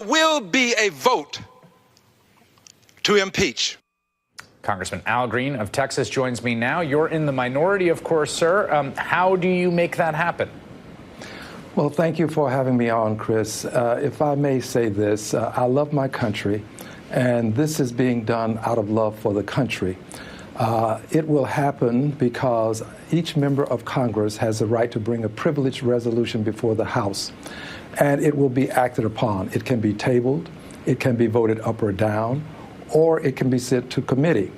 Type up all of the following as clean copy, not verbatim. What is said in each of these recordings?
Will be a vote to impeach. Congressman Al Green of Texas joins me now. You're in the minority, of course, sir. How do you make that happen? Well, thank you for having me on, Chris. If I may say this, I love my country, and this is being done out of love for the country. It will happen because each member of Congress has the right to bring a privileged resolution before the House, and it will be acted upon. It can be tabled, it can be voted up or down, or it can be sent to committee.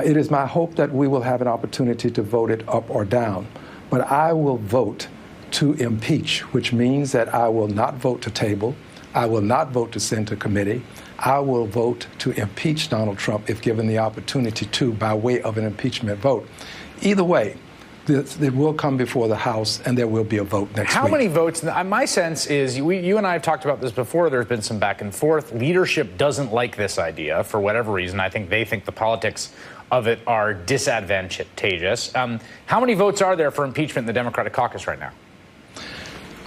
It is my hope that we will have an opportunity to vote it up or down, but I will vote to impeach, which means that I will not vote to table, I will not vote to send to committee. I will vote to impeach Donald Trump if given the opportunity to by way of an impeachment vote. Either way, it will come before the House, and there will be a vote next week. How many votes? My sense is, you and I have talked about this before, there's been some back and forth. Leadership doesn't like this idea for whatever reason. I think they think the politics of it are disadvantageous. How many votes are there for impeachment in the Democratic caucus right now?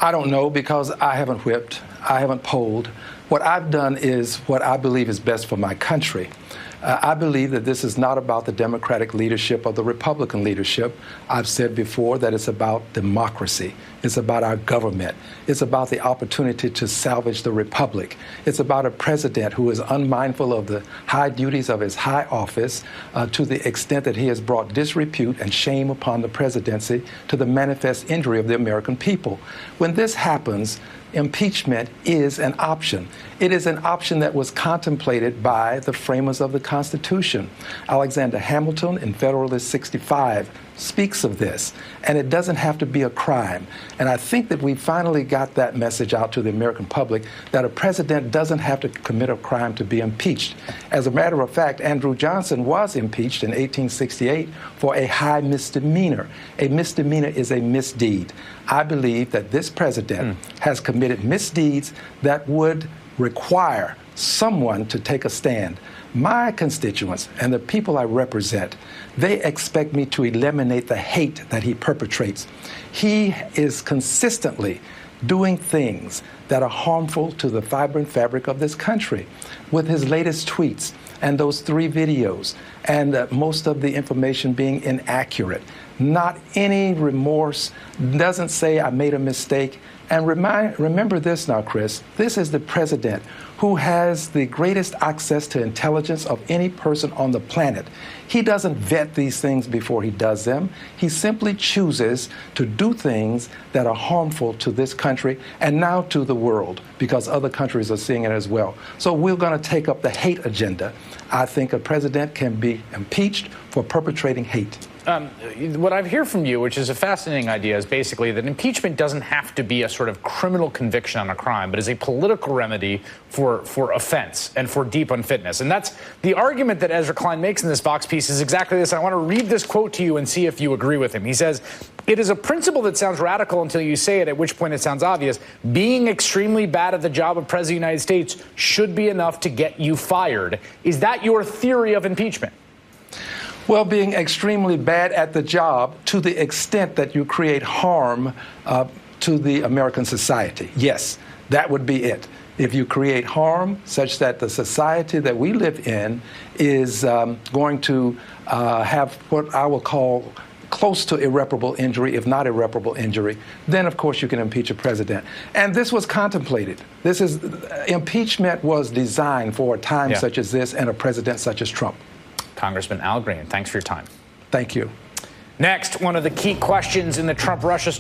I don't know, because I haven't whipped, I haven't polled. What I've done is what I believe is best for my country. I believe that this is not about the Democratic leadership or the Republican leadership. I've said before that it's about democracy. It's about our government. It's about the opportunity to salvage the republic. It's about a president who is unmindful of the high duties of his high office to the extent that he has brought disrepute and shame upon the presidency to the manifest injury of the American people. When this happens, impeachment is an option. It is an option that was contemplated by the framers of the Constitution. Alexander Hamilton in Federalist 65 speaks of this, and it doesn't have to be a crime. And I think that we finally got that message out to the American public, that a president doesn't have to commit a crime to be impeached. As a matter of fact, Andrew Johnson was impeached in 1868 for a high misdemeanor. A misdemeanor is a misdeed. I believe that this president has committed misdeeds that would require someone to take a stand. My constituents and the people I represent, they expect me to eliminate the hate that he perpetrates. He is consistently doing things that are harmful to the vibrant fabric of this country. With his latest tweets and those 3 videos, and most of the information being inaccurate, not any remorse, doesn't say I made a mistake. And remember this now, Chris, this is the president who has the greatest access to intelligence of any person on the planet. He doesn't vet these things before he does them. He simply chooses to do things that are harmful to this country and now to the world, because other countries are seeing it as well. So we're going to take up the hate agenda. I think a president can be impeached for perpetrating hate. What I hear from you, which is a fascinating idea, is basically that impeachment doesn't have to be a sort of criminal conviction on a crime, but is a political remedy for offense and for deep unfitness. And that's the argument that Ezra Klein makes in this Vox piece is exactly this. I want to read this quote to you and see if you agree with him. He says, "It is a principle that sounds radical until you say it, at which point it sounds obvious. Being extremely bad at the job of President of the United States should be enough to get you fired." Is that your theory of impeachment? Well, being extremely bad at the job to the extent that you create harm to the American society. Yes, that would be it. If you create harm such that the society that we live in is going to have what I will call close to irreparable injury, if not irreparable injury, then of course you can impeach a president. And this was contemplated. Impeachment was designed for a time such as this and a president such as Trump. Congressman Al Green, thanks for your time. Thank you. Next, one of the key questions in the Trump-Russia